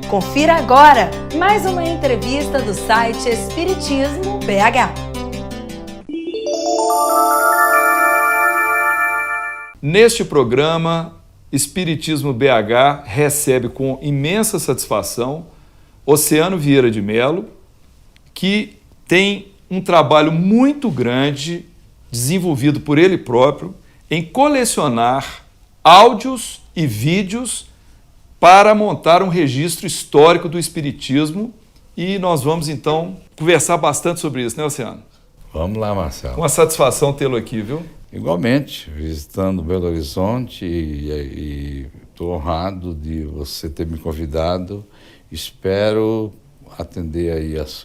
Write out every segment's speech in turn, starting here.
Confira agora mais uma entrevista do site Espiritismo BH. Neste programa, Espiritismo BH recebe com imensa satisfação Oceano Vieira de Mello, que tem um trabalho muito grande desenvolvido por ele próprio em colecionar áudios e vídeos para montar um registro histórico do Espiritismo, e nós vamos então conversar bastante sobre isso, né, Oceano? Vamos lá, Marcelo. Uma satisfação tê-lo aqui, viu? Igualmente, visitando Belo Horizonte, e estou honrado de você ter me convidado. Espero atender aí as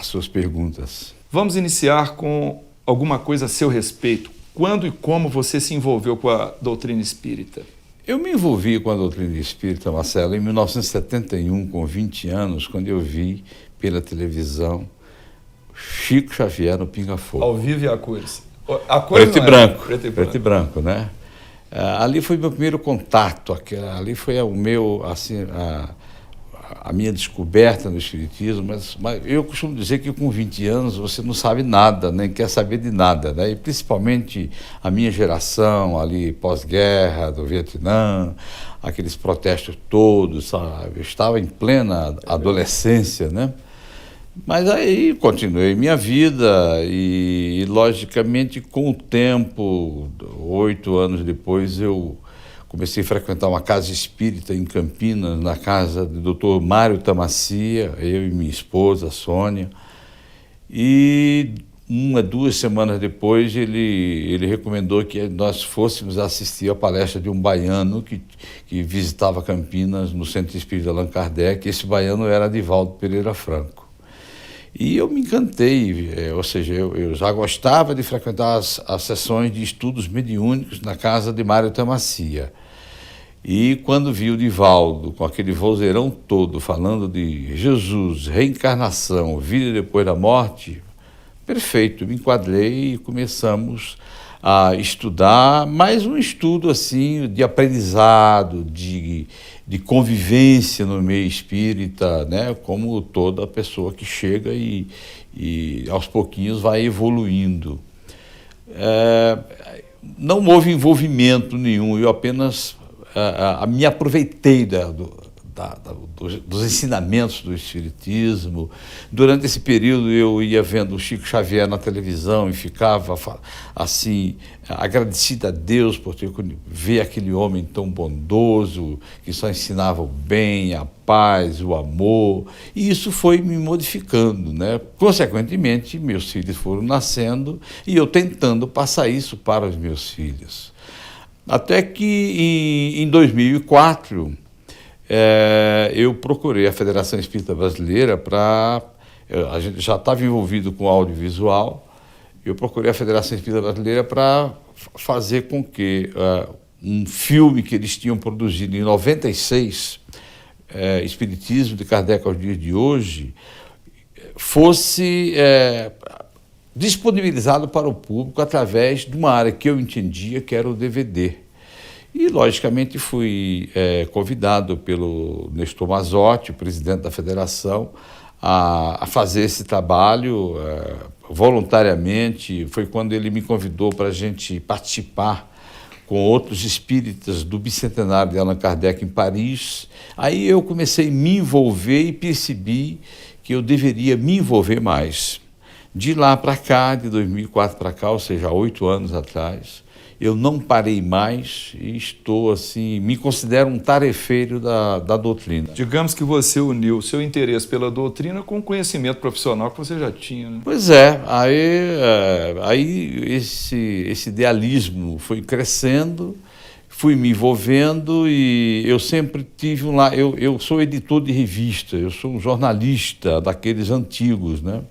suas perguntas. Vamos iniciar com alguma coisa a seu respeito. Quando e como você se envolveu com a doutrina espírita? Eu me envolvi com a doutrina espírita, Marcelo, em 1971, com 20 anos, quando eu vi pela televisão Chico Xavier no Pinga Fogo. Ao vivo e a cores. A cores preto e branco. Preto e branco, né? Ali foi meu primeiro contato, ali foi o meu, assim, a minha descoberta no Espiritismo, mas eu costumo dizer que com 20 anos você não sabe nada, nem quer saber de nada, né? E principalmente a minha geração ali, pós-guerra, do Vietnã, aqueles protestos todos, sabe? Eu estava em plena adolescência, né? Mas aí continuei minha vida e logicamente, com o tempo, 8 anos depois, eu comecei a frequentar uma casa espírita em Campinas, na casa do Dr. Mário Tamacia, eu e minha esposa, Sônia. E 2 semanas depois, ele recomendou que nós fôssemos assistir a palestra de um baiano que visitava Campinas, no Centro Espírita Allan Kardec. Esse baiano era Divaldo Pereira Franco. E eu me encantei, ou seja, eu já gostava de frequentar as sessões de estudos mediúnicos na casa de Mário Tamacia. E quando vi o Divaldo, com aquele vozeirão todo, falando de Jesus, reencarnação, vida depois da morte, perfeito, me enquadrei e começamos a estudar, mais um estudo assim de aprendizado, de convivência no meio espírita, né? Como toda pessoa que chega e aos pouquinhos vai evoluindo. Não houve envolvimento nenhum, eu apenas me aproveitei dos ensinamentos do Espiritismo. Durante esse período eu ia vendo o Chico Xavier na televisão e ficava assim, agradecido a Deus por ver aquele homem tão bondoso, que só ensinava o bem, a paz, o amor, e isso foi me modificando, né? Consequentemente, meus filhos foram nascendo e eu tentando passar isso para os meus filhos. Até que em 2004, eu procurei a Federação Espírita Brasileira a gente já estava envolvido com audiovisual, eu procurei a Federação Espírita Brasileira para fazer com que um filme que eles tinham produzido em 96, Espiritismo de Kardec aos dias de hoje, fosse disponibilizado para o público através de uma área que eu entendia que era o DVD. E, logicamente, fui convidado pelo Nestor Mazotti, o presidente da federação, a fazer esse trabalho voluntariamente. Foi quando ele me convidou para a gente participar com outros espíritas do bicentenário de Allan Kardec em Paris. Aí eu comecei a me envolver e percebi que eu deveria me envolver mais. De lá para cá, de 2004 para cá, ou seja, há 8 anos atrás, eu não parei mais e estou assim, me considero um tarefeiro da doutrina. Digamos que você uniu o seu interesse pela doutrina com o conhecimento profissional que você já tinha, né? Pois é, aí esse idealismo foi crescendo, fui me envolvendo e eu sempre tive eu sou editor de revista, eu sou um jornalista daqueles antigos, né?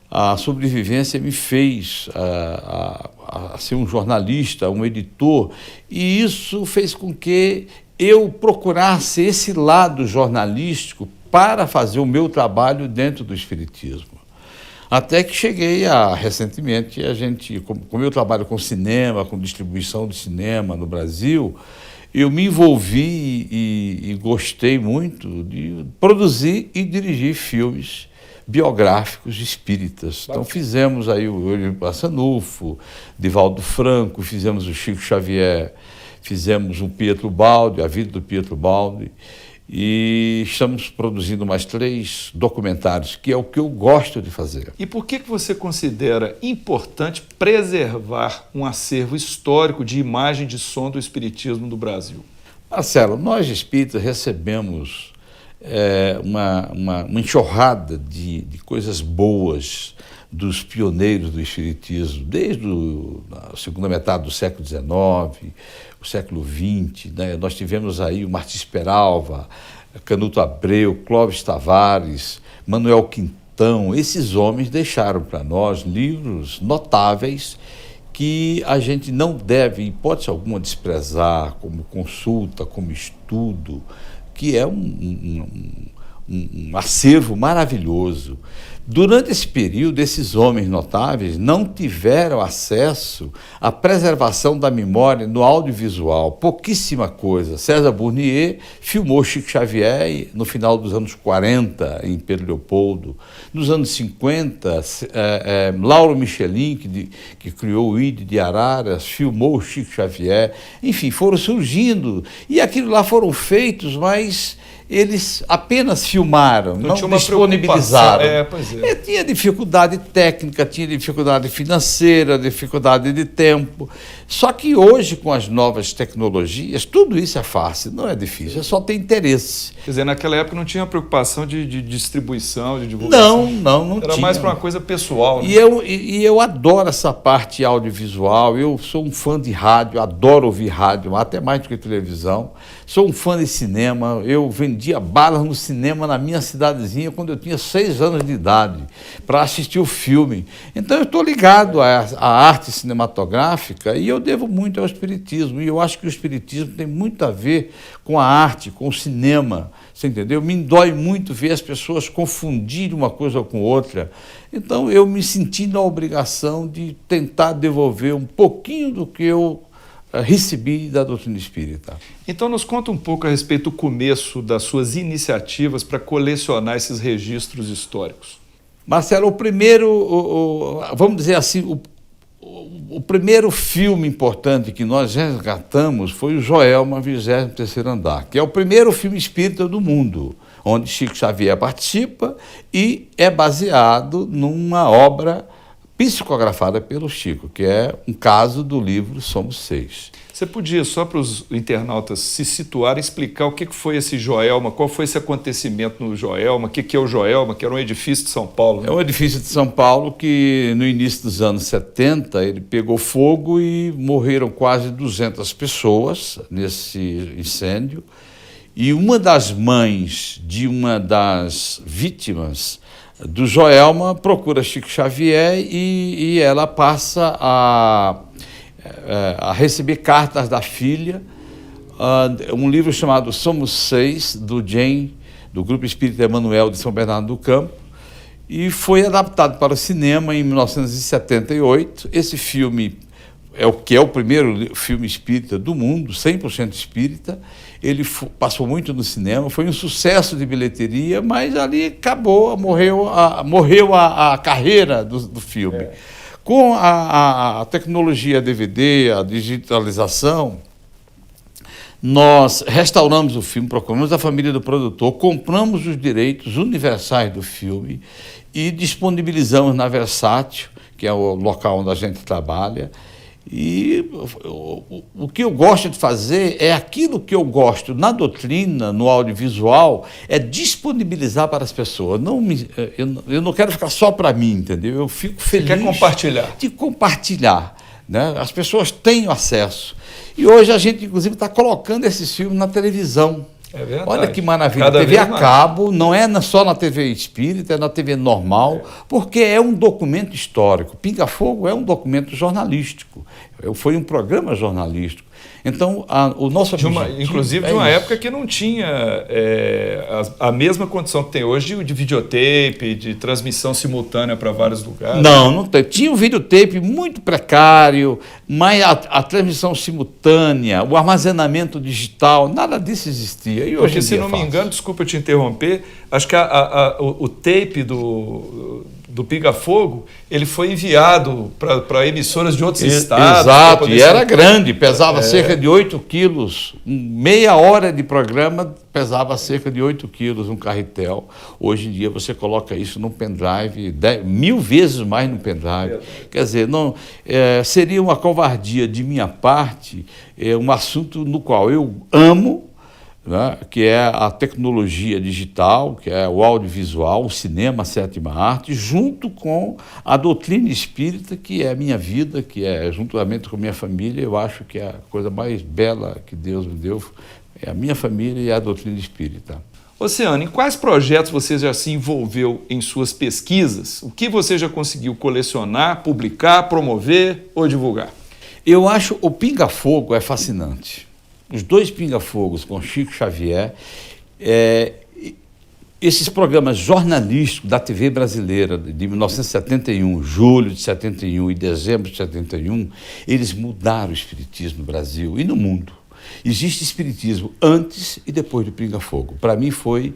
A sobrevivência me fez a ser um jornalista, um editor, e isso fez com que eu procurasse esse lado jornalístico para fazer o meu trabalho dentro do Espiritismo. Até que cheguei recentemente, como eu trabalho com cinema, com distribuição de cinema no Brasil, eu me envolvi e gostei muito de produzir e dirigir filmes biográficos espíritas. Então fizemos aí o Olho Passanufo, Divaldo Franco, fizemos o Chico Xavier, fizemos o Pietro Baldi, a vida do Pietro Baldi, e estamos produzindo mais 3 documentários, que é o que eu gosto de fazer. E por que você considera importante preservar um acervo histórico de imagem de som do espiritismo do Brasil? Marcelo, nós espíritas recebemos uma enxurrada de coisas boas dos pioneiros do espiritismo, desde a segunda metade do século XIX, o século XX, né? Nós tivemos aí o Martins Peralva, Canuto Abreu, Clóvis Tavares, Manuel Quintão. Esses homens deixaram para nós livros notáveis que a gente não deve, em hipótese alguma, desprezar como consulta, como estudo, que é um acervo maravilhoso. Durante esse período, esses homens notáveis não tiveram acesso à preservação da memória no audiovisual, pouquíssima coisa. César Burnier filmou Chico Xavier no final dos anos 40, em Pedro Leopoldo. Nos anos 50, Lauro Michelin, que criou o ID de Araras, filmou Chico Xavier. Enfim, foram surgindo. E aquilo lá foram feitos, mas eles apenas filmaram, não disponibilizaram. Tinha dificuldade técnica, tinha dificuldade financeira, dificuldade de tempo. Só que hoje, com as novas tecnologias, tudo isso é fácil, não é difícil, é só ter interesse. Quer dizer, naquela época não tinha preocupação de distribuição, de divulgação. Não tinha. Era mais para uma coisa pessoal. Né? E eu adoro essa parte audiovisual, eu sou um fã de rádio, adoro ouvir rádio, até mais do que televisão. Sou um fã de cinema, eu vendia balas no cinema na minha cidadezinha quando eu tinha 6 anos de idade, para assistir o filme. Então eu estou ligado à arte cinematográfica e eu devo muito ao espiritismo. E eu acho que o espiritismo tem muito a ver com a arte, com o cinema, você entendeu? Me dói muito ver as pessoas confundirem uma coisa com outra. Então eu me senti na obrigação de tentar devolver um pouquinho do que eu recebi da doutrina espírita. Então nos conta um pouco a respeito do começo das suas iniciativas para colecionar esses registros históricos. Marcelo, o primeiro, vamos dizer assim, o primeiro filme importante que nós resgatamos foi o Joelma, 23º Andar, que é o primeiro filme espírita do mundo, onde Chico Xavier participa e é baseado numa obra psicografada pelo Chico, que é um caso do livro Somos 6. Você podia, só para os internautas se situarem, explicar o que foi esse Joelma, qual foi esse acontecimento no Joelma, o que é o Joelma, que era um edifício de São Paulo. Né? É um edifício de São Paulo que, no início dos anos 70, ele pegou fogo e morreram quase 200 pessoas nesse incêndio. E uma das mães de uma das vítimas do Joelma procura Chico Xavier e ela passa a receber cartas da filha, um livro chamado Somos 6, do Grupo Espírita Emanuel de São Bernardo do Campo, e foi adaptado para o cinema em 1978. Esse filme é o primeiro filme espírita do mundo, 100% espírita. Ele passou muito no cinema, foi um sucesso de bilheteria, mas ali acabou, morreu a carreira do filme. Com a tecnologia DVD, a digitalização, nós restauramos o filme, procuramos a família do produtor, compramos os direitos universais do filme e disponibilizamos na Versátil, que é o local onde a gente trabalha. E o que eu gosto de fazer é aquilo que eu gosto na doutrina, no audiovisual, é disponibilizar para as pessoas. Eu não quero ficar só para mim, entendeu? Eu fico feliz. Você quer compartilhar? De compartilhar. Né? As pessoas têm acesso. E hoje a gente, inclusive, está colocando esses filmes na televisão. É verdade. Olha que maravilha. Cada TV a vez mais. cabo, não é só na TV espírita, é na TV normal, porque é um documento histórico. Pinga Fogo é um documento jornalístico. Foi um programa jornalístico. Então, o nosso objetivo... Inclusive de uma época que não tinha a mesma condição que tem hoje de videotape, de transmissão simultânea para vários lugares. Não tem. Tinha um videotape muito precário, mas a transmissão simultânea, o armazenamento digital, nada disso existia. E hoje Porque, se não me engano, desculpa te interromper, acho que o tape do Pinga Fogo, ele foi enviado para emissoras de outros estados. Exato, e era grande, pesava cerca de 8 quilos. Meia hora de programa pesava cerca de 8 quilos um carretel. Hoje em dia você coloca isso num pendrive, 1000 vezes mais no pendrive. Quer dizer, seria uma covardia de minha parte, um assunto no qual eu amo, né, que é a tecnologia digital, que é o audiovisual, o cinema, a sétima arte, junto com a doutrina espírita, que é a minha vida, que é, juntamente com a minha família, eu acho que é a coisa mais bela que Deus me deu, é a minha família e a doutrina espírita. Oceano, em quais projetos você já se envolveu em suas pesquisas? O que você já conseguiu colecionar, publicar, promover ou divulgar? Eu acho o Pinga Fogo é fascinante. Os 2 Pinga-Fogos com Chico Xavier, esses programas jornalísticos da TV brasileira de 1971, julho de 71 e dezembro de 71, eles mudaram o espiritismo no Brasil e no mundo. Existe espiritismo antes e depois do Pinga Fogo. Para mim foi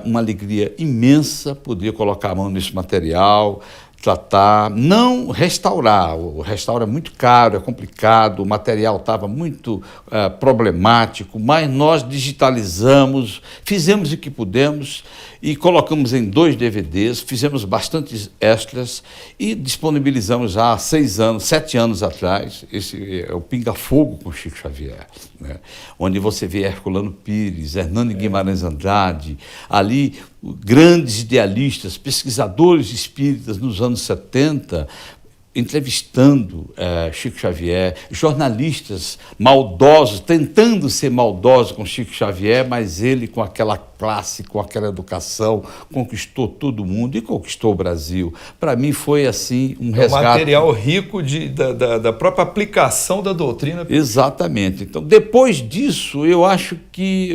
uma alegria imensa poder colocar a mão nesse material, tratar, não restaurar. O restauro é muito caro, é complicado, o material estava muito problemático, mas nós digitalizamos, fizemos o que pudemos e colocamos em 2 DVDs, fizemos bastantes extras e disponibilizamos já há 7 anos atrás, esse é o Pinga Fogo com Chico Xavier, né? Onde você vê Herculano Pires, Hernani Guimarães Andrade, ali grandes idealistas, pesquisadores espíritas nos anos 70, entrevistando Chico Xavier, jornalistas maldosos, tentando ser maldosos com Chico Xavier, mas ele, com aquela classe, com aquela educação, conquistou todo mundo e conquistou o Brasil. Para mim foi assim um resgate. Um material rico da própria aplicação da doutrina. Exatamente. Então, depois disso, eu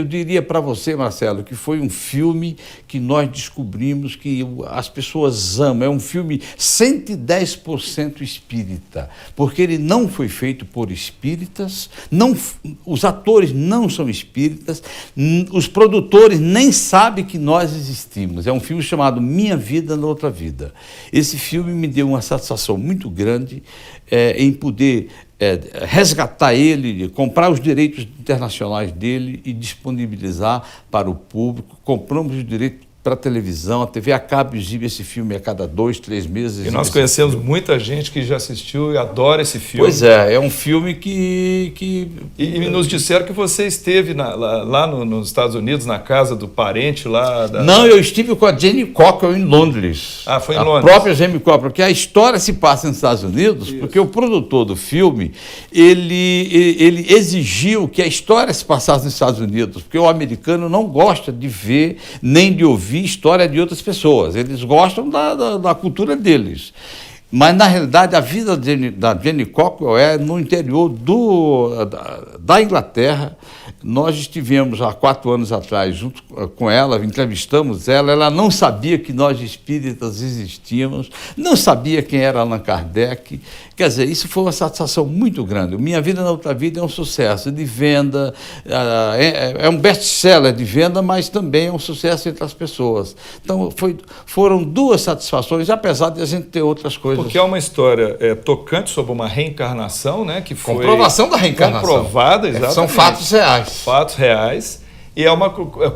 diria para você, Marcelo, que foi um filme que nós descobrimos que as pessoas amam. É um filme 110% espírita, porque ele não foi feito por espíritas, os atores não são espíritas, os produtores nem sabem que nós existimos. É um filme chamado Minha Vida na Outra Vida. Esse filme me deu uma satisfação muito grande em poder resgatar ele, comprar os direitos internacionais dele e disponibilizar para o público. Compramos os direitos para a televisão, a TV a cabo exibe esse filme a cada 2, 3 meses. E nós conhecemos muita gente que já assistiu e adora esse filme. Pois é um filme que... E nos disseram que você esteve lá nos Estados Unidos, na casa do parente lá... Não, eu estive com a Jenny Cockrell em Londres. Ah, foi em Londres. A própria Jenny Cockrell, porque a história se passa nos Estados Unidos, isso, porque o produtor do filme, ele exigiu que a história se passasse nos Estados Unidos, porque o americano não gosta de ver, nem de ouvir história de outras pessoas. Eles gostam da cultura deles. Mas, na realidade, a vida da Jenny Cockrell é no interior da Inglaterra. Nós estivemos há 4 anos atrás junto com ela, entrevistamos ela não sabia que nós espíritas existíamos, não sabia quem era Allan Kardec. Quer dizer, isso foi uma satisfação muito grande. Minha Vida na Outra Vida é um sucesso de venda, é um best-seller de venda, mas também é um sucesso entre as pessoas. Então, foram 2 satisfações, apesar de a gente ter outras coisas. Porque é uma história tocante sobre uma reencarnação, né? Que foi comprovação da reencarnação. Comprovada, exatamente. São fatos reais. Fatos reais. E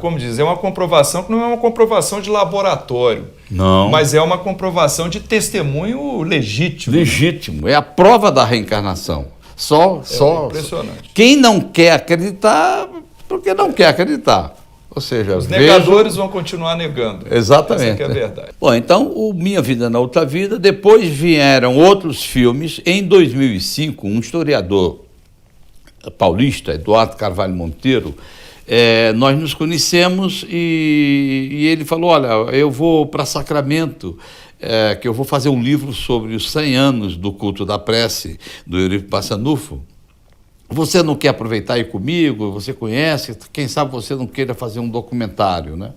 como diz, é uma comprovação que não é uma comprovação de laboratório. Não. Mas é uma comprovação de testemunho legítimo. Legítimo. É a prova da reencarnação. Impressionante. Quem não quer acreditar, porque não quer acreditar. Ou seja, os negadores vão continuar negando. Exatamente. Essa que é a verdade. Bom, então, o Minha Vida na Outra Vida, depois vieram outros filmes. Em 2005, um historiador paulista, Eduardo Carvalho Monteiro, nós nos conhecemos e ele falou, olha, eu vou para Sacramento, que eu vou fazer um livro sobre os 100 anos do culto da prece do Eurico Passanufo. você não quer aproveitar e ir comigo? Você conhece? Quem sabe você não queira fazer um documentário, né?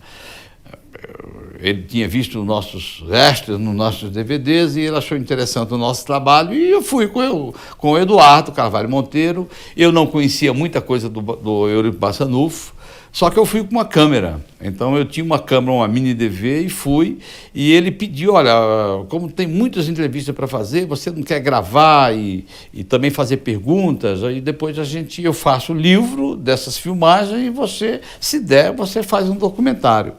Ele tinha visto nossos extras nos nossos DVDs e ele achou interessante o nosso trabalho e eu fui com o Eduardo Carvalho Monteiro. Eu não conhecia muita coisa do Eurico Barçanufo, só que eu fui com uma câmera. Então eu tinha uma câmera, uma mini DV e fui. E ele pediu, olha, como tem muitas entrevistas para fazer, você não quer gravar e também fazer perguntas? Aí depois eu faço o livro dessas filmagens e você, se der, você faz um documentário.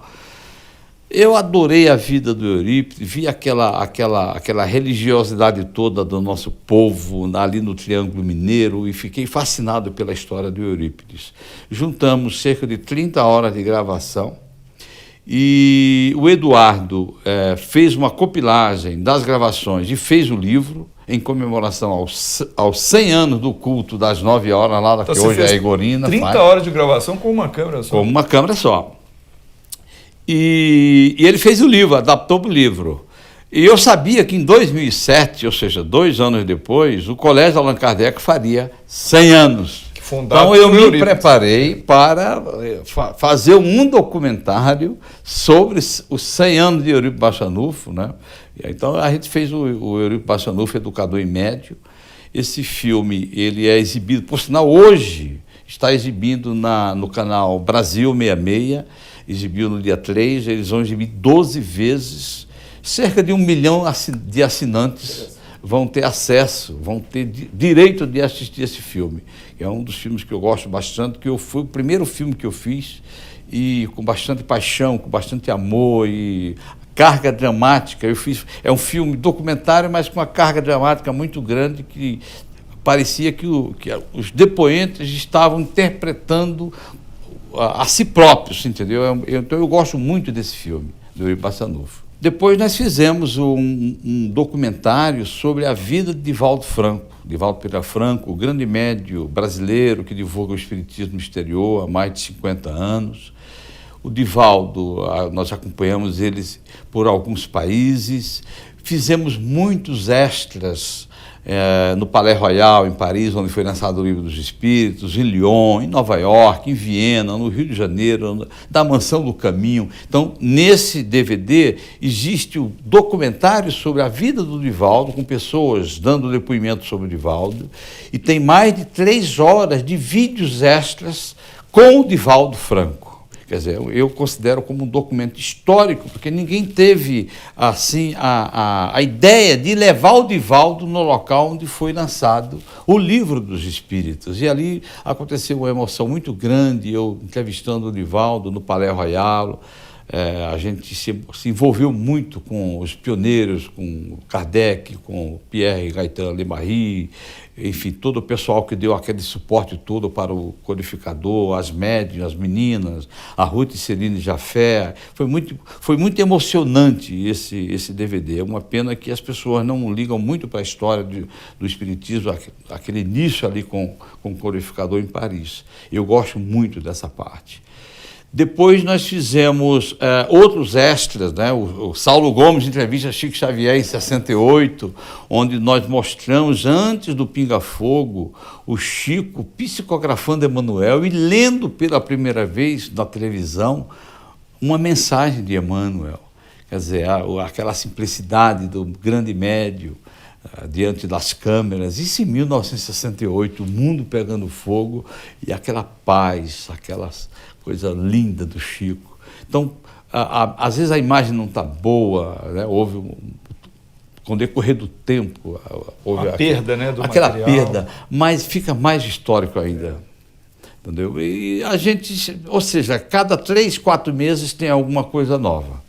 Eu adorei a vida do Eurípides, vi aquela religiosidade toda do nosso povo ali no Triângulo Mineiro e fiquei fascinado pela história do Eurípides. Juntamos cerca de 30 horas de gravação e o Eduardo fez uma compilagem das gravações e fez o livro em comemoração aos 100 anos do culto das 9 horas, lá Então, que hoje é a Igorina. 30 horas de gravação com uma câmera só? Com uma câmera só. E ele fez o livro, adaptou para o livro. E eu sabia que em 2007, ou seja, 2 anos depois, o Colégio Allan Kardec faria 100 anos. Então eu me preparei para fazer um documentário sobre os 100 anos de Eurico Barçanufo, né? Então a gente fez o Eurico Barçanufo, Educador em Médio. Esse filme ele é exibido, por sinal, hoje está exibindo no canal Brasil 66, exibiu no dia 3, eles vão exibir 12 vezes, cerca de 1 milhão de assinantes vão ter acesso, vão ter direito de assistir esse filme. É um dos filmes que eu gosto bastante, que foi o primeiro filme que eu fiz, e com bastante paixão, com bastante amor e carga dramática. É um filme documentário, mas com uma carga dramática muito grande, que parecia que os depoentes estavam interpretando a si próprios, entendeu? Então eu gosto muito desse filme, do Eurico Barçanufo. Depois nós fizemos um documentário sobre a vida de Divaldo Franco. Divaldo Pereira Franco, o grande médium brasileiro que divulga o espiritismo no exterior há mais de 50 anos. O Divaldo, nós acompanhamos eles por alguns países, fizemos muitos extras no Palais Royal, em Paris, onde foi lançado o Livro dos Espíritos, em Lyon, em Nova York, em Viena, no Rio de Janeiro, da Mansão do Caminho. Então, nesse DVD, existe o documentário sobre a vida do Divaldo, com pessoas dando depoimento sobre o Divaldo, e tem mais de 3 horas de vídeos extras com o Divaldo Franco. Quer dizer, eu considero como um documento histórico, porque ninguém teve assim a ideia de levar o Divaldo no local onde foi lançado o Livro dos Espíritos. E ali aconteceu uma emoção muito grande, eu entrevistando o Divaldo no Palais Royal. A gente se envolveu muito com os pioneiros, com Kardec, com Pierre Gaëtan Lemarie, enfim, todo o pessoal que deu aquele suporte todo para o codificador, as médiuns, as meninas, a Ruth e Celine Jafé. Foi muito emocionante esse DVD. É uma pena que as pessoas não ligam muito para a história do espiritismo, aquele início ali com o codificador em Paris. Eu gosto muito dessa parte. Depois nós fizemos outros extras, né? O Saulo Gomes entrevista Chico Xavier em 68, onde nós mostramos, antes do Pinga Fogo, o Chico psicografando Emmanuel e lendo pela primeira vez na televisão uma mensagem de Emmanuel. Quer dizer, aquela simplicidade do grande médium diante das câmeras. Isso em 1968, o mundo pegando fogo e aquela paz, aquelas coisa linda do Chico. Então, às vezes a imagem não está boa, né? Com o decorrer do tempo, houve perda, né, do aquela material. perda, mas fica mais histórico ainda. Entendeu? E a gente, ou seja, cada 3, 4 meses tem alguma coisa nova.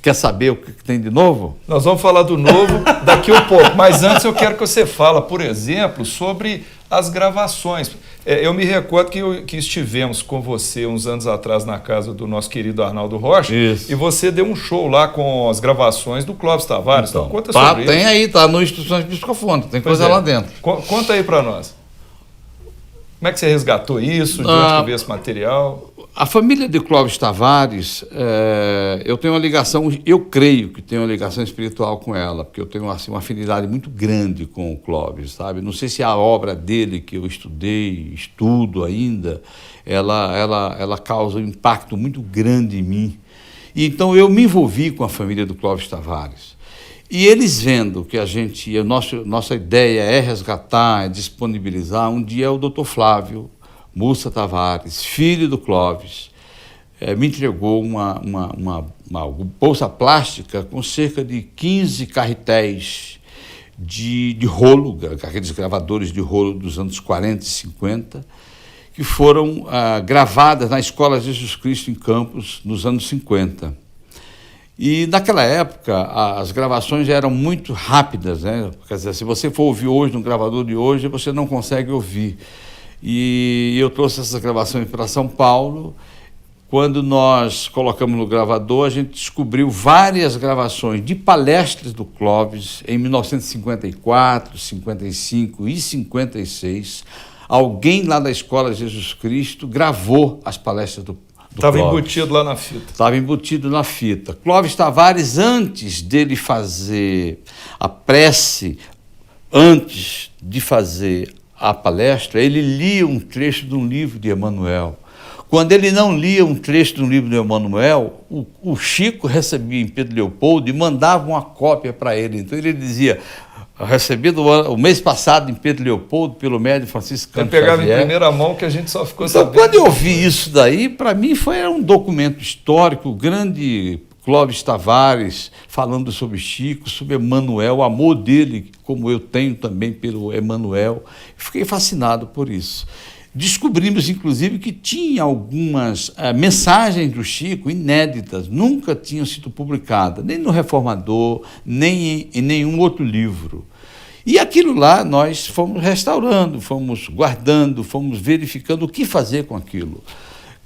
Quer saber o que tem de novo? Nós vamos falar do novo daqui a pouco, mas antes eu quero que você fale, por exemplo, sobre as gravações. Eu me recordo que estivemos com você uns anos atrás na casa do nosso querido Arnaldo Rocha. Isso. E você deu um show lá com as gravações do Clóvis Tavares. Então conta sobre isso. Tem aí, tá no Instruções Psicofônicas, tem coisa lá dentro. Conta aí para nós. Como é que você resgatou isso? De onde que veio esse material? A família de Clóvis Tavares, eu tenho uma ligação, eu creio que tenho uma ligação espiritual com ela, porque eu tenho assim, uma afinidade muito grande com o Clóvis, sabe? Não sei se a obra dele que eu estudo ainda, ela causa um impacto muito grande em mim. E então eu me envolvi com a família do Clóvis Tavares. E eles vendo que nossa ideia é resgatar, é disponibilizar, um dia o Dr. Flávio Mussa Tavares, filho do Clóvis, me entregou uma bolsa plástica com cerca de 15 carretéis de rolo, aqueles gravadores de rolo dos anos 40 e 50, que foram gravadas na Escola Jesus Cristo em Campos, nos anos 50. E naquela época as gravações eram muito rápidas, né? Quer dizer, se você for ouvir hoje no gravador de hoje, você não consegue ouvir. E eu trouxe essas gravações para São Paulo. Quando nós colocamos no gravador, a gente descobriu várias gravações de palestras do Clóvis em 1954, 55 e 56. Alguém lá da Escola Jesus Cristo gravou as palestras do Estava embutido lá na fita. Estava embutido na fita. Clóvis Tavares, antes dele fazer a prece, antes de fazer a palestra, ele lia um trecho de um livro de Emmanuel. Quando ele não lia um trecho de um livro de Emmanuel, o Chico recebia em Pedro Leopoldo e mandava uma cópia para ele. Então ele dizia, recebido o mês passado em Pedro Leopoldo, pelo médium Francisco Canto Xavier. Ele pegava em primeira mão que a gente só ficou então, sabendo. Quando eu ouvi isso daí, para mim foi um documento histórico, o grande Clóvis Tavares falando sobre Chico, sobre Emmanuel, o amor dele, como eu tenho também pelo Emmanuel. Fiquei fascinado por isso. Descobrimos, inclusive, que tinha algumas mensagens do Chico inéditas, nunca tinham sido publicadas, nem no Reformador, nem em nenhum outro livro. E aquilo lá nós fomos restaurando, fomos guardando, fomos verificando o que fazer com aquilo.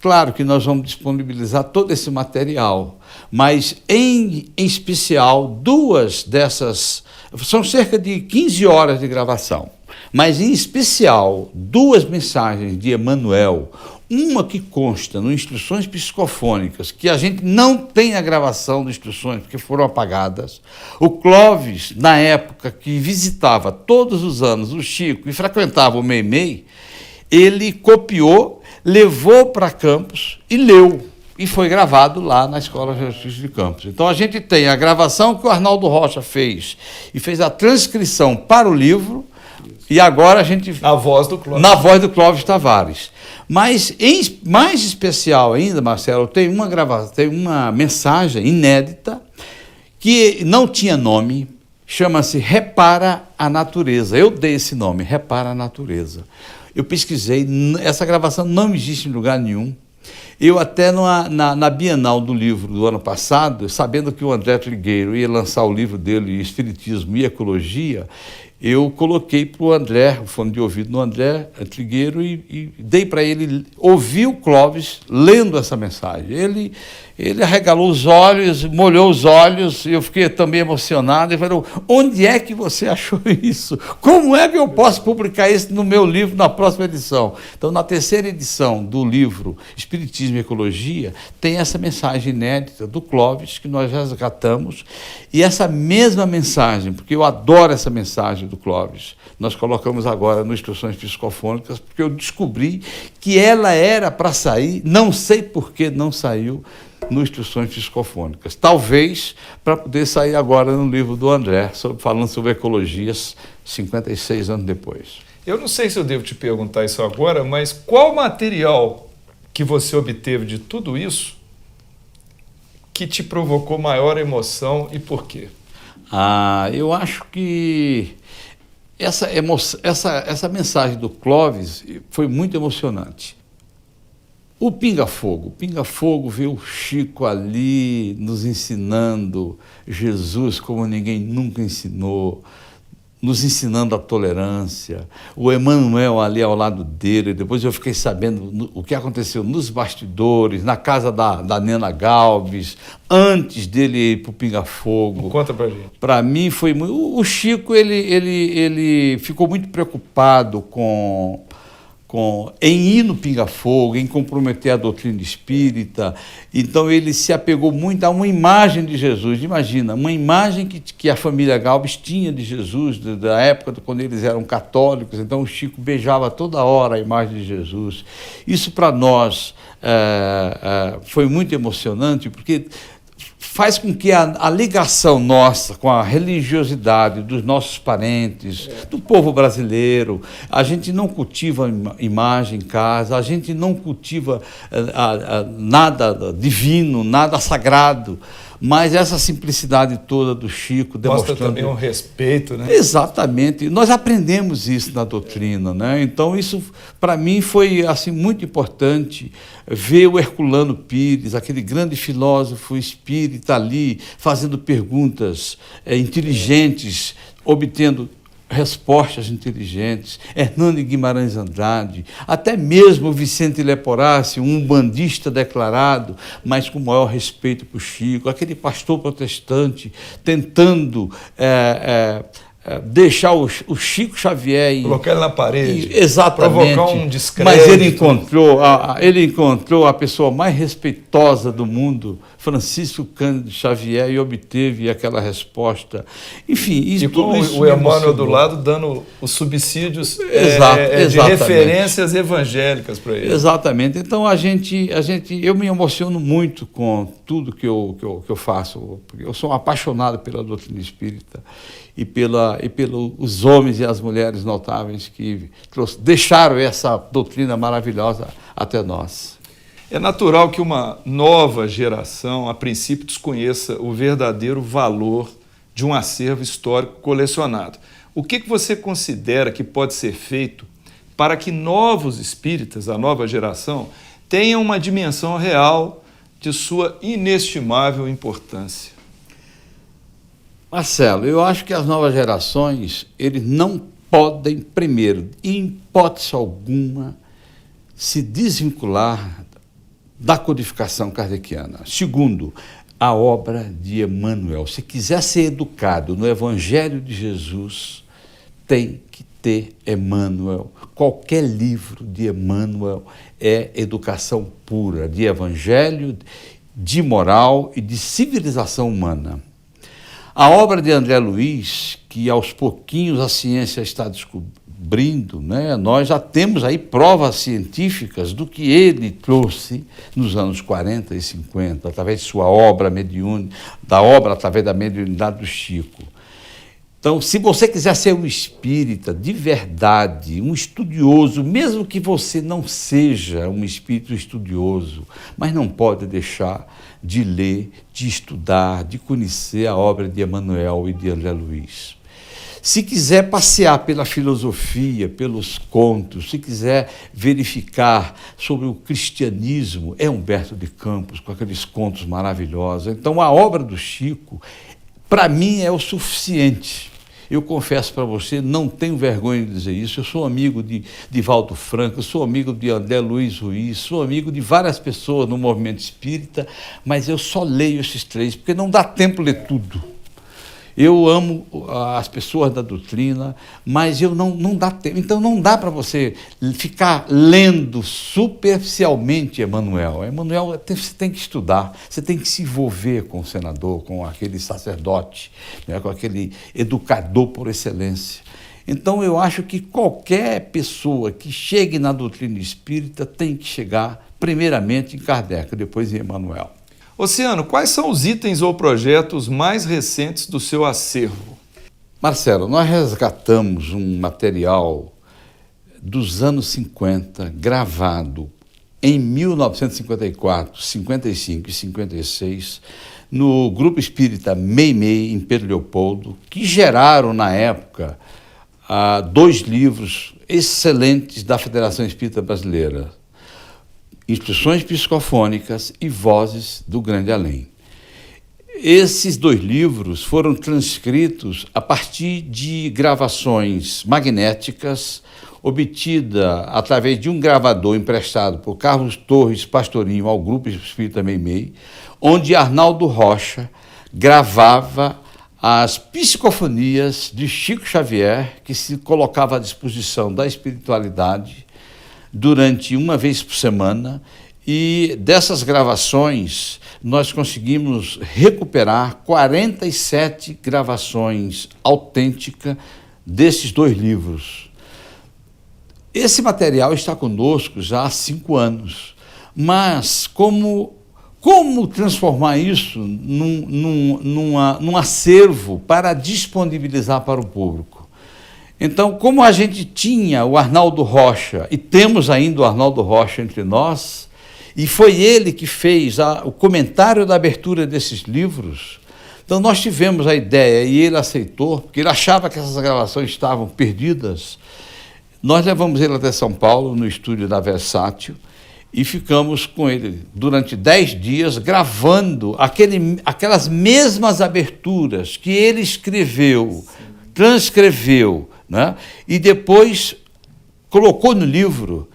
Claro que nós vamos disponibilizar todo esse material, mas em especial duas dessas, são cerca de 15 horas de gravação, mas em especial duas mensagens de Emmanuel, uma que consta no Instruções Psicofônicas, que a gente não tem a gravação de instruções, porque foram apagadas. O Clóvis, na época que visitava todos os anos o Chico e frequentava o Meimei, ele copiou, levou para Campos e leu. E foi gravado lá na Escola Jesus de Campos. Então a gente tem a gravação que o Arnaldo Rocha fez e fez a transcrição para o livro. E agora a gente... Na voz do Clóvis. Na voz do Clóvis Tavares. Mas, mais especial ainda, Marcelo, tem uma mensagem inédita que não tinha nome, chama-se Repara a Natureza. Eu dei esse nome, Repara a Natureza. Eu pesquisei, essa gravação não existe em lugar nenhum. Eu até na Bienal do Livro do ano passado, sabendo que o André Trigueiro ia lançar o livro dele, Espiritismo e Ecologia, eu coloquei para o André, o fone de ouvido no André Trigueiro e dei para ele ouvir o Clóvis lendo essa mensagem. Ele arregalou os olhos, molhou os olhos, e eu fiquei também emocionado. Ele falou, onde é que você achou isso? Como é que eu posso publicar isso no meu livro na próxima edição? Então, na terceira edição do livro Espiritismo e Ecologia, tem essa mensagem inédita do Clóvis, que nós resgatamos, e essa mesma mensagem, porque eu adoro essa mensagem do Clóvis, nós colocamos agora no Instruções Psicofônicas, porque eu descobri que ela era para sair, não sei por que não saiu, no Instruções Psicofônicas. Talvez para poder sair agora no livro do André, falando sobre ecologias 56 anos depois. Eu não sei se eu devo te perguntar isso agora, mas qual material que você obteve de tudo isso que te provocou maior emoção e por quê? Eu acho que essa mensagem do Clóvis foi muito emocionante. O Pinga Fogo viu o Chico ali nos ensinando Jesus como ninguém nunca ensinou, nos ensinando a tolerância, o Emmanuel ali ao lado dele. Depois eu fiquei sabendo o que aconteceu nos bastidores, na casa da Nena Galves, antes dele ir para o Pinga Fogo. Conta pra gente. Para mim foi muito... O Chico, ele ficou muito preocupado com em ir no pinga-fogo, em comprometer a doutrina espírita. Então ele se apegou muito a uma imagem de Jesus. Imagina, uma imagem que a família Galbis tinha de Jesus, da época quando eles eram católicos. Então o Chico beijava toda hora a imagem de Jesus. Isso para nós foi muito emocionante, porque faz com que a ligação nossa com a religiosidade dos nossos parentes, do povo brasileiro, a gente não cultiva imagem em casa, a gente não cultiva nada divino, nada sagrado, mas essa simplicidade toda do Chico mostra demonstrando também um respeito, né? Exatamente. Nós aprendemos isso na doutrina, né? Então isso para mim foi assim muito importante ver o Herculano Pires, aquele grande filósofo espírita ali fazendo perguntas inteligentes, obtendo respostas inteligentes, Hernani Guimarães Andrade, até mesmo Vicente Leporassi, um umbandista declarado, mas com maior respeito por Chico, aquele pastor protestante tentando deixar o Chico Xavier... Colocar ele na parede, exatamente, provocar um descrédito. Mas ele encontrou a pessoa mais respeitosa do mundo, Francisco Cândido Xavier, e obteve aquela resposta. Enfim, isso, e com o Emmanuel do lado dando os subsídios de referências evangélicas para ele. Exatamente. Então eu me emociono muito com tudo que eu faço, porque eu sou apaixonado pela doutrina espírita e pelos homens e as mulheres notáveis que deixaram essa doutrina maravilhosa até nós. É natural que uma nova geração, a princípio, desconheça o verdadeiro valor de um acervo histórico colecionado. O que você considera que pode ser feito para que novos espíritas, a nova geração, tenham uma dimensão real de sua inestimável importância? Marcelo, eu acho que as novas gerações, eles não podem, primeiro, em hipótese alguma, se desvincular da codificação kardeciana. Segundo, a obra de Emmanuel. Se quiser ser educado no Evangelho de Jesus, tem que ter Emmanuel. Qualquer livro de Emmanuel é educação pura, de Evangelho, de moral e de civilização humana. A obra de André Luiz, que aos pouquinhos a ciência está descobrindo, né? Nós já temos aí provas científicas do que ele trouxe nos anos 40 e 50, através de sua obra mediúnica, através da mediunidade do Chico. Então, se você quiser ser um espírita de verdade, um estudioso, mesmo que você não seja um espírito estudioso, mas não pode deixar de ler, de estudar, de conhecer a obra de Emmanuel e de André Luiz. Se quiser passear pela filosofia, pelos contos, se quiser verificar sobre o cristianismo, é Humberto de Campos, com aqueles contos maravilhosos. Então, a obra do Chico, para mim, é o suficiente. Eu confesso para você, não tenho vergonha de dizer isso, eu sou amigo de Valdo Franco, eu sou amigo de André Luiz Ruiz, sou amigo de várias pessoas no movimento espírita, mas eu só leio esses três, porque não dá tempo ler tudo. Eu amo as pessoas da doutrina, mas não dá tempo. Então não dá para você ficar lendo superficialmente Emmanuel. Emmanuel você tem que estudar, você tem que se envolver com o senador, com aquele sacerdote, né, com aquele educador por excelência. Então eu acho que qualquer pessoa que chegue na doutrina espírita tem que chegar primeiramente em Kardec, depois em Emmanuel. Oceano, quais são os itens ou projetos mais recentes do seu acervo? Marcelo, nós resgatamos um material dos anos 50, gravado em 1954, 55 e 56, no Grupo Espírita Meimei, em Pedro Leopoldo, que geraram, na época, 2 livros excelentes da Federação Espírita Brasileira, Instruções Psicofônicas e Vozes do Grande Além. Esses 2 livros foram transcritos a partir de gravações magnéticas obtida através de um gravador emprestado por Carlos Torres Pastorinho ao Grupo Espírita Meimei, onde Arnaldo Rocha gravava as psicofonias de Chico Xavier, que se colocava à disposição da espiritualidade, durante uma vez por semana, e dessas gravações nós conseguimos recuperar 47 gravações autênticas desses 2 livros. Esse material está conosco já há 5 anos, mas como transformar isso num acervo para disponibilizar para o público? Então, como a gente tinha o Arnaldo Rocha, e temos ainda o Arnaldo Rocha entre nós, e foi ele que fez o comentário da abertura desses livros, então nós tivemos a ideia, e ele aceitou, porque ele achava que essas gravações estavam perdidas. Nós levamos ele até São Paulo, no estúdio da Versátil, e ficamos com ele durante 10 dias gravando aquelas mesmas aberturas que ele escreveu, transcreveu, né? E depois colocou no livro.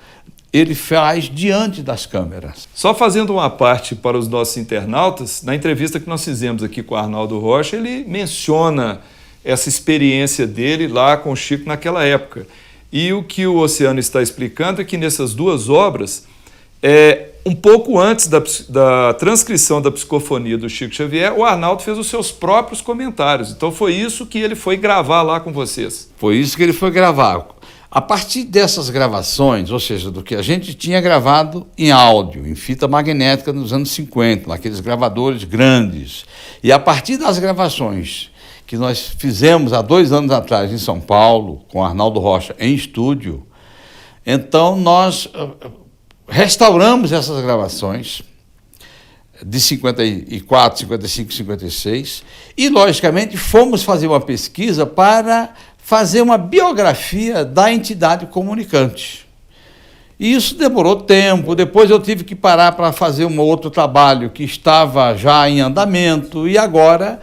Ele faz diante das câmeras. Só fazendo uma parte para os nossos internautas, na entrevista que nós fizemos aqui com o Arnaldo Rocha, ele menciona essa experiência dele lá com o Chico naquela época. E o que o Oceano está explicando é que nessas 2 obras, um pouco antes da transcrição da psicofonia do Chico Xavier, o Arnaldo fez os seus próprios comentários. Então foi isso que ele foi gravar lá com vocês. Foi isso que ele foi gravar. A partir dessas gravações, ou seja, do que a gente tinha gravado em áudio, em fita magnética nos anos 50, naqueles gravadores grandes, e a partir das gravações que nós fizemos há 2 anos atrás em São Paulo, com Arnaldo Rocha em estúdio, então nós restauramos essas gravações de 54, 55, 56, e, logicamente, fomos fazer uma pesquisa para fazer uma biografia da entidade comunicante. E isso demorou tempo, depois eu tive que parar para fazer um outro trabalho que estava já em andamento, e agora,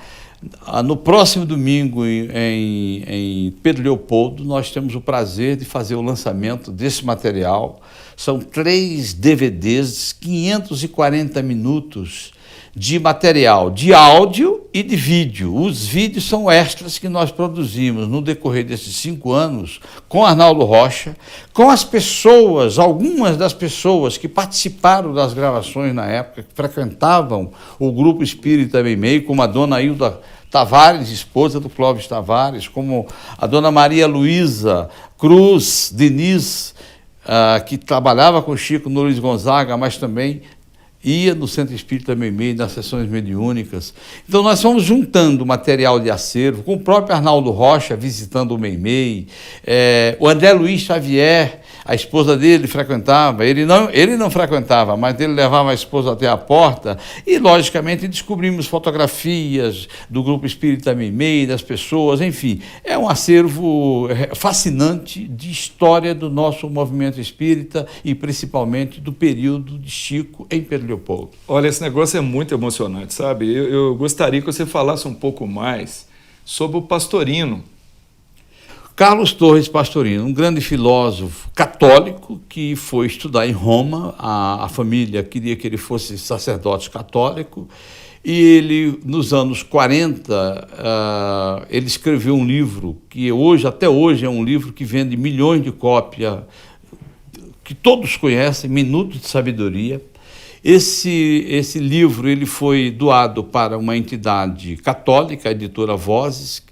no próximo domingo, em Pedro Leopoldo, nós temos o prazer de fazer o lançamento desse material. São 3 DVDs, 540 minutos de material de áudio e de vídeo. Os vídeos são extras que nós produzimos no decorrer desses 5 anos com Arnaldo Rocha, com as pessoas, algumas das pessoas que participaram das gravações na época, que frequentavam o Grupo Espírita Meimei, como a dona Hilda Tavares, esposa do Clóvis Tavares, como a dona Maria Luísa Cruz Diniz, que trabalhava com Chico no Luiz Gonzaga, mas também ia no Centro Espírita Meimei, nas sessões mediúnicas. Então nós fomos juntando material de acervo, com o próprio Arnaldo Rocha visitando o Meimei, o André Luiz Xavier, a esposa dele frequentava, ele não frequentava, mas ele levava a esposa até a porta, e logicamente descobrimos fotografias do Grupo Espírita Meimei, das pessoas, enfim, é um acervo fascinante de história do nosso movimento espírita e principalmente do período de Chico em Pedro Leopoldo. Olha, esse negócio é muito emocionante, sabe? Eu gostaria que você falasse um pouco mais sobre o Pastorino. Carlos Torres Pastorino, um grande filósofo católico que foi estudar em Roma. A família queria que ele fosse sacerdote católico, e ele, nos anos 40, ele escreveu um livro que até hoje é um livro que vende milhões de cópias, que todos conhecem, Minutos de Sabedoria. Esse livro ele foi doado para uma entidade católica, a editora Vozes,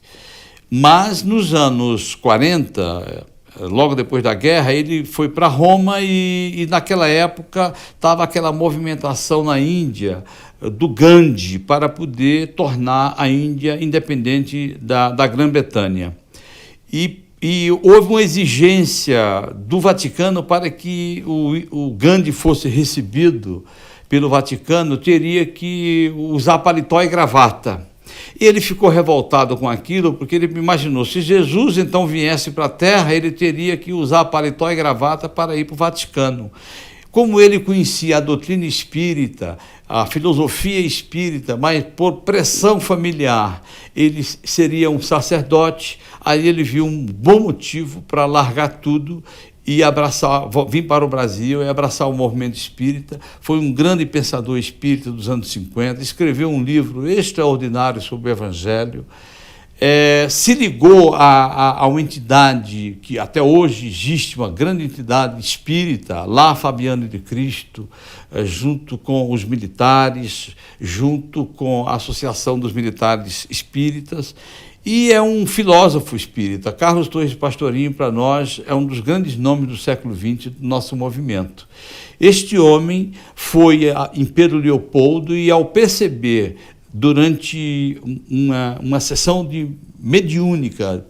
mas nos anos 40, logo depois da guerra, ele foi para Roma, e naquela época estava aquela movimentação na Índia do Gandhi para poder tornar a Índia independente da Grã-Bretanha. E houve uma exigência do Vaticano para que o Gandhi fosse recebido pelo Vaticano, teria que usar paletó e gravata. E ele ficou revoltado com aquilo, porque ele imaginou, se Jesus então viesse para a Terra, ele teria que usar paletó e gravata para ir para o Vaticano. Como ele conhecia a doutrina espírita, a filosofia espírita, mas por pressão familiar, ele seria um sacerdote, aí ele viu um bom motivo para largar tudo e vir para o Brasil e abraçar o movimento espírita. Foi um grande pensador espírita dos anos 50, escreveu um livro extraordinário sobre o Evangelho. se ligou a uma entidade que até hoje existe, uma grande entidade espírita, lá Fabiano de Cristo, junto com os militares, junto com a Associação dos Militares Espíritas, e é um filósofo espírita. Carlos Torres Pastorinho, para nós, é um dos grandes nomes do século XX do nosso movimento. Este homem foi em Pedro Leopoldo e, ao perceber, durante uma sessão mediúnica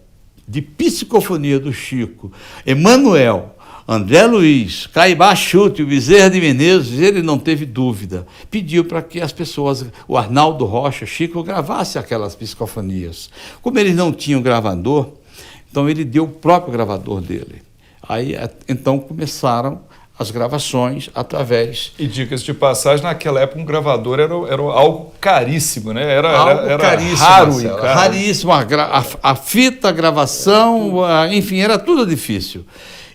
de psicofonia do Chico, Emmanuel, André Luiz, Caibá Chute, o Bezerra de Menezes, ele não teve dúvida, pediu para que as pessoas, o Arnaldo Rocha, Chico, gravasse aquelas psicofonias. Como eles não tinham gravador, então ele deu o próprio gravador dele. Aí, então, começaram as gravações através... E dicas de passagem, naquela época um gravador era algo caríssimo, né? Era caríssimo, raro, Marcelo, cara. raríssimo. A fita, a gravação, enfim, era tudo difícil.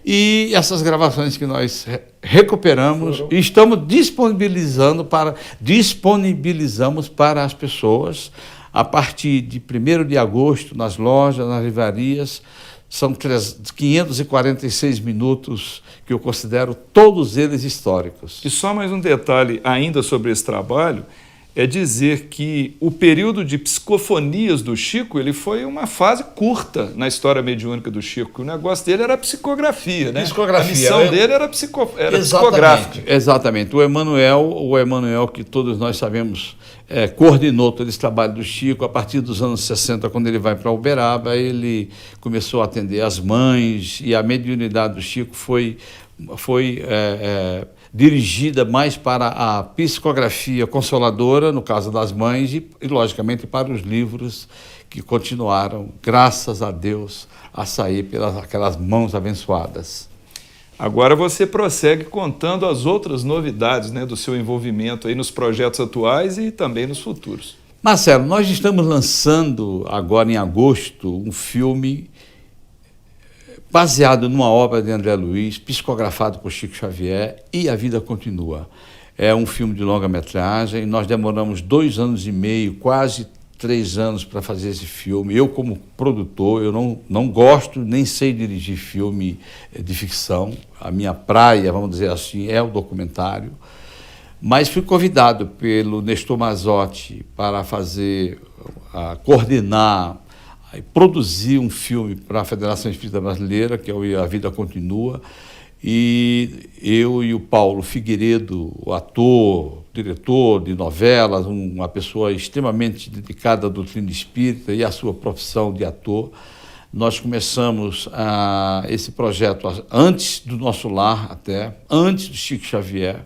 E essas gravações que nós recuperamos e estamos disponibilizamos para as pessoas a partir de 1º de agosto, nas lojas, nas livrarias. São 546 minutos que eu considero todos eles históricos. E só mais um detalhe ainda sobre esse trabalho, é dizer que o período de psicofonias do Chico, ele foi uma fase curta na história mediúnica do Chico. O negócio dele era a psicografia, né? Psicografia. A missão dele era psicográfica. Exatamente. O Emmanuel, que todos nós sabemos, coordenou todo esse trabalho do Chico. A partir dos anos 60, quando ele vai para Uberaba, ele começou a atender as mães, e a mediunidade do Chico foi dirigida mais para a psicografia consoladora, no caso das mães, e logicamente para os livros que continuaram, graças a Deus, a sair pelas aquelas mãos abençoadas. Agora você prossegue contando as outras novidades, né, do seu envolvimento aí nos projetos atuais e também nos futuros. Marcelo, nós estamos lançando agora em agosto um filme baseado numa obra de André Luiz, psicografado por Chico Xavier, e A Vida Continua. É um filme de longa-metragem, nós demoramos 2 anos e meio, quase 3 anos para fazer esse filme. Eu, como produtor, eu não gosto, nem sei dirigir filme de ficção. A minha praia, vamos dizer assim, é o documentário. Mas fui convidado pelo Nestor Mazzotti para coordenar e produzir um filme para a Federação Espírita Brasileira, que é A Vida Continua, e eu e o Paulo Figueiredo, o ator, diretor de novelas, uma pessoa extremamente dedicada à doutrina espírita e à sua profissão de ator, nós começamos esse projeto antes do nosso lar, até antes do Chico Xavier,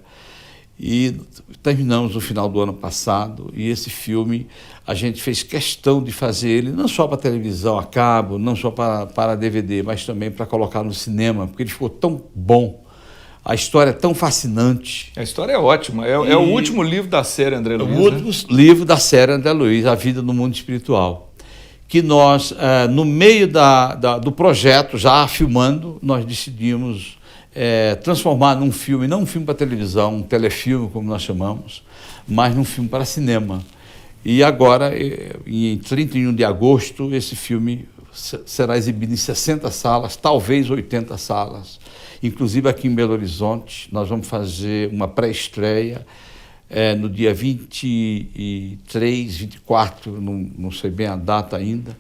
e terminamos no final do ano passado. E esse filme a gente fez questão de fazer ele não só para televisão a cabo, não só para DVD, mas também para colocar no cinema, porque ele ficou tão bom, a história é tão fascinante. A história é ótima, é o último livro da série André Luiz. O último livro da série André Luiz, A Vida no Mundo Espiritual, que nós, no meio do projeto, já filmando, nós decidimos transformar num filme, não um filme para televisão, um telefilme, como nós chamamos, mas num filme para cinema. E agora, em 31 de agosto, esse filme será exibido em 60 salas, talvez 80 salas. Inclusive aqui em Belo Horizonte, nós vamos fazer uma pré-estreia no dia 23, 24, não sei bem a data ainda,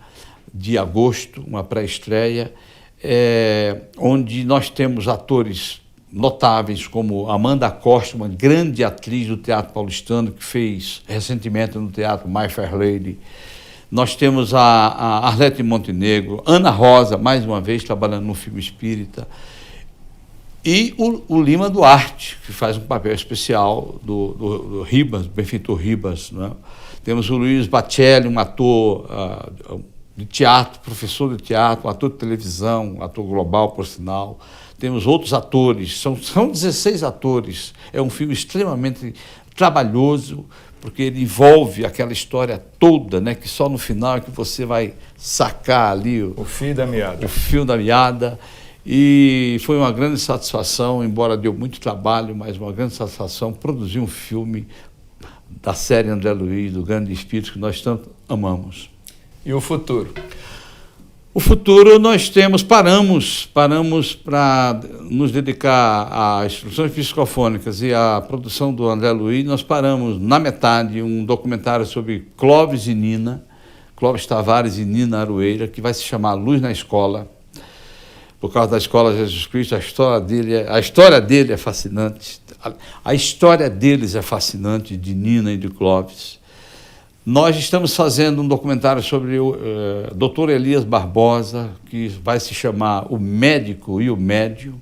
de agosto, uma pré-estreia, onde nós temos atores notáveis como Amanda Costa, uma grande atriz do teatro paulistano, que fez recentemente no teatro My Fair Lady. Nós temos a Arlete Montenegro, Ana Rosa, mais uma vez, trabalhando no filme espírita, e o Lima Duarte, que faz um papel especial do Ribas, benfeitor Ribas, não é? Temos o Luiz Bacelli, um ator de teatro, professor de teatro, um ator de televisão, um ator global, por sinal. Temos outros atores, são 16 atores. É um filme extremamente trabalhoso, porque ele envolve aquela história toda, né, que só no final é que você vai sacar ali o fio da meada. O fio da meada. E foi uma grande satisfação, embora deu muito trabalho, mas uma grande satisfação produzir um filme da série André Luiz, do grande espírito que nós tanto amamos. E o futuro? O futuro nós paramos para nos dedicar às instruções psicofônicas e à produção do André Luiz. Nós paramos na metade um documentário sobre Clóvis e Nina, Clóvis Tavares e Nina Aroeira, que vai se chamar Luz na Escola. Por causa da Escola Jesus Cristo, a história dele é fascinante. A história deles é fascinante, de Nina e de Clóvis. Nós estamos fazendo um documentário sobre o Dr. Elias Barbosa, que vai se chamar O Médico e o Médium.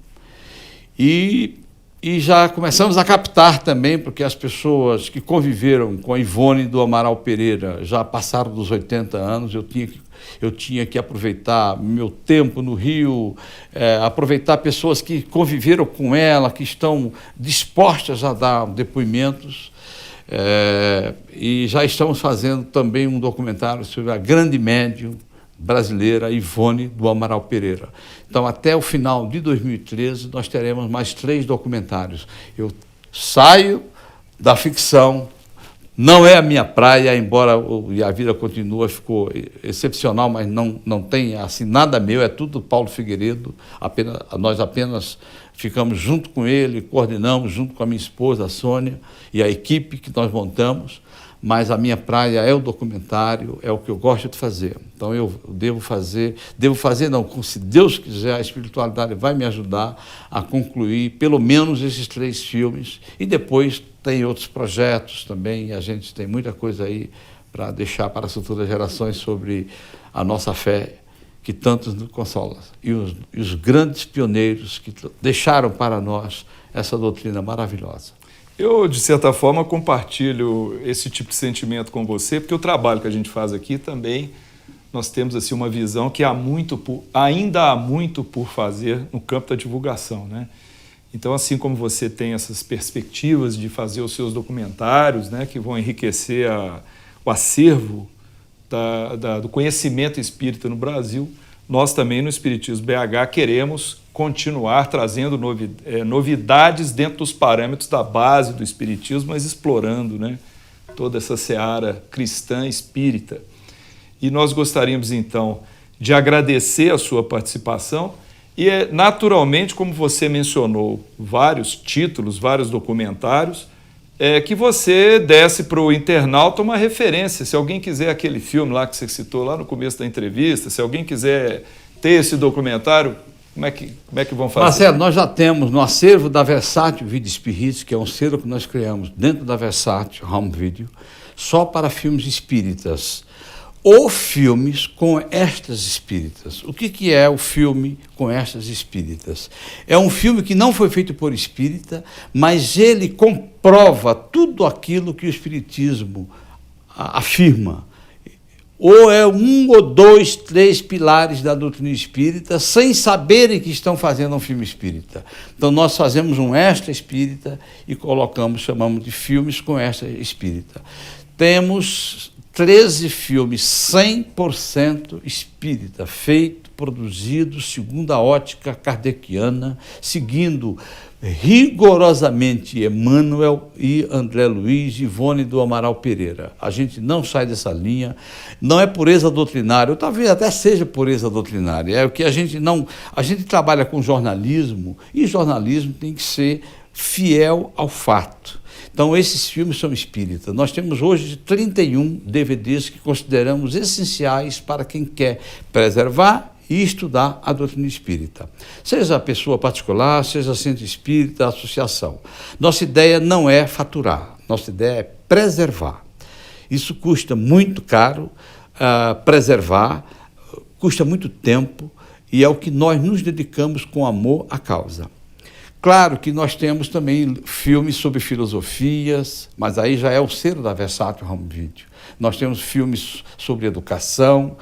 E já começamos a captar também, porque as pessoas que conviveram com a Ivone do Amaral Pereira já passaram dos 80 anos, eu tinha que aproveitar meu tempo no Rio, aproveitar pessoas que conviveram com ela, que estão dispostas a dar depoimentos. E já estamos fazendo também um documentário sobre a grande médium brasileira Ivone do Amaral Pereira. Então, até o final de 2013, nós teremos mais 3 documentários. Eu saio da ficção, não é a minha praia, embora a vida continua, ficou excepcional, mas não tem assim, nada meu, é tudo Paulo Figueiredo, nós apenas ficamos junto com ele, coordenamos junto com a minha esposa, a Sônia, e a equipe que nós montamos, mas a minha praia é o documentário, é o que eu gosto de fazer. Então eu devo fazer não, se Deus quiser, a espiritualidade vai me ajudar a concluir pelo menos esses 3 filmes, e depois tem outros projetos também, e a gente tem muita coisa aí para deixar para as futuras gerações sobre a nossa fé, que tantos nos consola, e os grandes pioneiros que deixaram para nós essa doutrina maravilhosa. Eu, de certa forma, compartilho esse tipo de sentimento com você, porque o trabalho que a gente faz aqui também, nós temos assim, uma visão que ainda há muito por fazer no campo da divulgação, né? Então, assim como você tem essas perspectivas de fazer os seus documentários, né, que vão enriquecer o acervo do conhecimento espírita no Brasil, nós também no Espiritismo BH queremos continuar trazendo novidades dentro dos parâmetros da base do Espiritismo, mas explorando, né, toda essa seara cristã espírita. E nós gostaríamos, então, de agradecer a sua participação e, naturalmente, como você mencionou vários títulos, vários documentários, que você desse para o internauta uma referência. Se alguém quiser aquele filme lá que você citou lá no começo da entrevista, se alguém quiser ter esse documentário, como é que vão fazer? Marcelo, nós já temos no acervo da Versátil Video Spirits, que é um selo que nós criamos dentro da Versátil Home Video, só para filmes espíritas, ou filmes com estas espíritas. O que é o filme com estas espíritas? É um filme que não foi feito por espírita, mas ele comprova tudo aquilo que o espiritismo afirma. Ou é 1 ou 2, 3 pilares da doutrina espírita, sem saberem que estão fazendo um filme espírita. Então, nós fazemos um extra espírita e chamamos de filmes com extra espírita. Temos 13 filmes 100% espírita, produzidos segundo a ótica kardeciana, seguindo rigorosamente Emmanuel e André Luiz e Ivone do Amaral Pereira. A gente não sai dessa linha, não é pureza doutrinária, ou talvez até seja pureza doutrinária, é o que a gente trabalha com jornalismo, e jornalismo tem que ser fiel ao fato. Então, esses filmes são espíritas. Nós temos hoje 31 DVDs que consideramos essenciais para quem quer preservar e estudar a doutrina espírita. Seja a pessoa particular, seja centro espírita, associação. Nossa ideia não é faturar, nossa ideia é preservar. Isso custa muito caro, preservar, custa muito tempo, e é o que nós nos dedicamos com amor à causa. Claro que nós temos também filmes sobre filosofias, mas aí já é o selo da Versátil Home Video. Nós temos filmes sobre educação,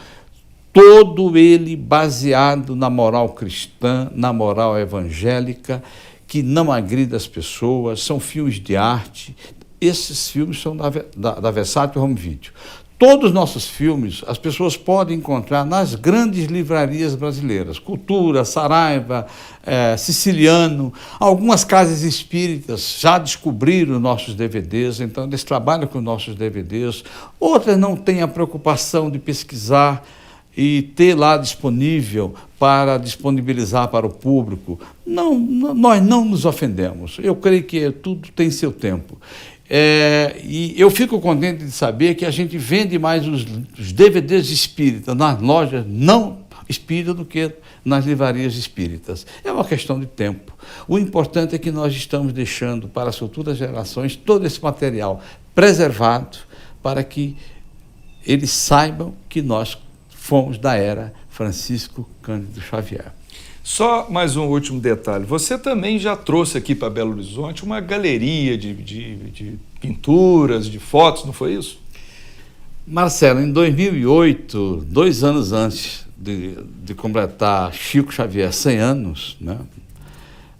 todo ele baseado na moral cristã, na moral evangélica, que não agrida as pessoas, são filmes de arte. Esses filmes são da Versátil Home Video. Todos os nossos filmes as pessoas podem encontrar nas grandes livrarias brasileiras, Cultura, Saraiva, Siciliano. Algumas casas espíritas já descobriram nossos DVDs, então eles trabalham com nossos DVDs. Outras não têm a preocupação de pesquisar e ter lá disponível para disponibilizar para o público. Nós não nos ofendemos. Eu creio que tudo tem seu tempo. E eu fico contente de saber que a gente vende mais os DVDs espíritas nas lojas não espíritas do que nas livrarias espíritas. É uma questão de tempo. O importante é que nós estamos deixando para as futuras gerações todo esse material preservado para que eles saibam que nós fomos da era Francisco Cândido Xavier. Só mais um último detalhe. Você também já trouxe aqui para Belo Horizonte uma galeria de pinturas, de fotos, não foi isso? Marcelo, em 2008, 2 anos antes de completar Chico Xavier 100 anos, né,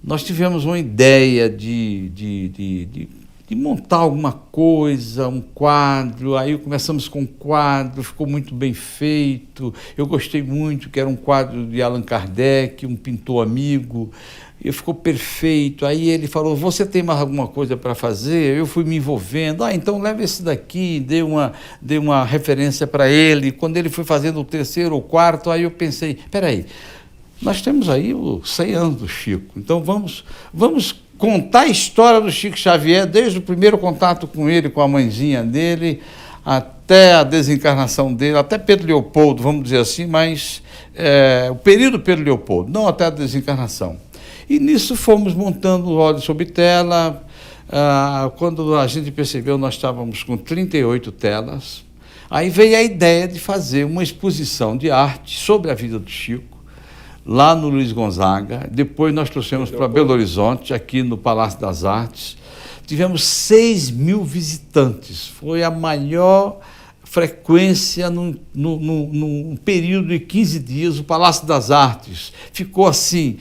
nós tivemos uma ideia de montar alguma coisa, um quadro. Aí começamos com um quadro, ficou muito bem feito. Eu gostei muito, que era um quadro de Allan Kardec, um pintor amigo, e ficou perfeito. Aí ele falou, você tem mais alguma coisa para fazer? Eu fui me envolvendo. Então leva esse daqui, dei uma referência para ele. Quando ele foi fazendo o 3º ou 4º, aí eu pensei, espera aí, nós temos aí os 100 anos do Chico, então vamos contar a história do Chico Xavier, desde o primeiro contato com ele, com a mãezinha dele, até a desencarnação dele, até Pedro Leopoldo, vamos dizer assim, mas o período Pedro Leopoldo, não até a desencarnação. E nisso fomos montando o óleo sob tela. Quando a gente percebeu, nós estávamos com 38 telas. Aí veio a ideia de fazer uma exposição de arte sobre a vida do Chico, lá no Luiz Gonzaga. Depois nós trouxemos para Belo Horizonte, aqui no Palácio das Artes. Tivemos 6.000 visitantes. Foi a maior frequência num período de 15 dias. O Palácio das Artes ficou assim,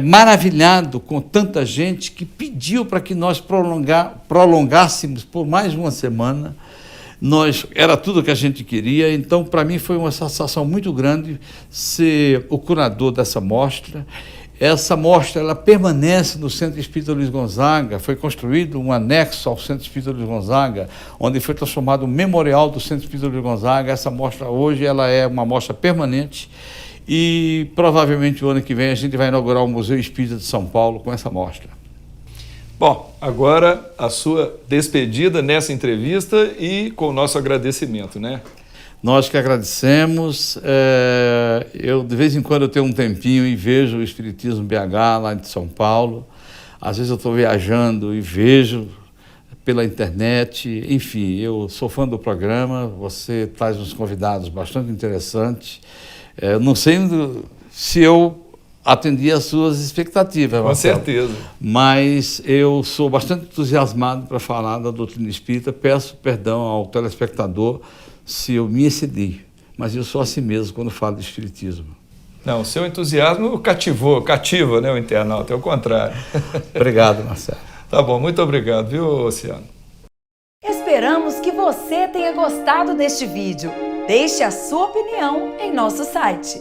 maravilhado com tanta gente que pediu para que nós prolongássemos por mais uma semana. Era tudo o que a gente queria, então para mim foi uma satisfação muito grande ser o curador dessa mostra. Essa mostra ela permanece no Centro Espírita Luiz Gonzaga, foi construído um anexo ao Centro Espírita Luiz Gonzaga, onde foi transformado o memorial do Centro Espírita Luiz Gonzaga. Essa mostra hoje ela é uma mostra permanente e provavelmente o ano que vem a gente vai inaugurar o Museu Espírita de São Paulo com essa mostra. Bom, agora a sua despedida nessa entrevista e com o nosso agradecimento, né? Nós que agradecemos. Eu, de vez em quando, eu tenho um tempinho e vejo o Espiritismo BH, lá de São Paulo. Às vezes eu estou viajando e vejo pela internet. Enfim, eu sou fã do programa, você traz uns convidados bastante interessantes. Não sei se eu atendi às suas expectativas, Marcelo. Com certeza. Mas eu sou bastante entusiasmado para falar da doutrina espírita. Peço perdão ao telespectador se eu me excedi, mas eu sou assim mesmo quando falo de espiritismo. Não, o seu entusiasmo cativa, né, o internauta, é o contrário. Obrigado, Marcelo. Tá bom, muito obrigado, viu, Oceano? Esperamos que você tenha gostado deste vídeo. Deixe a sua opinião em nosso site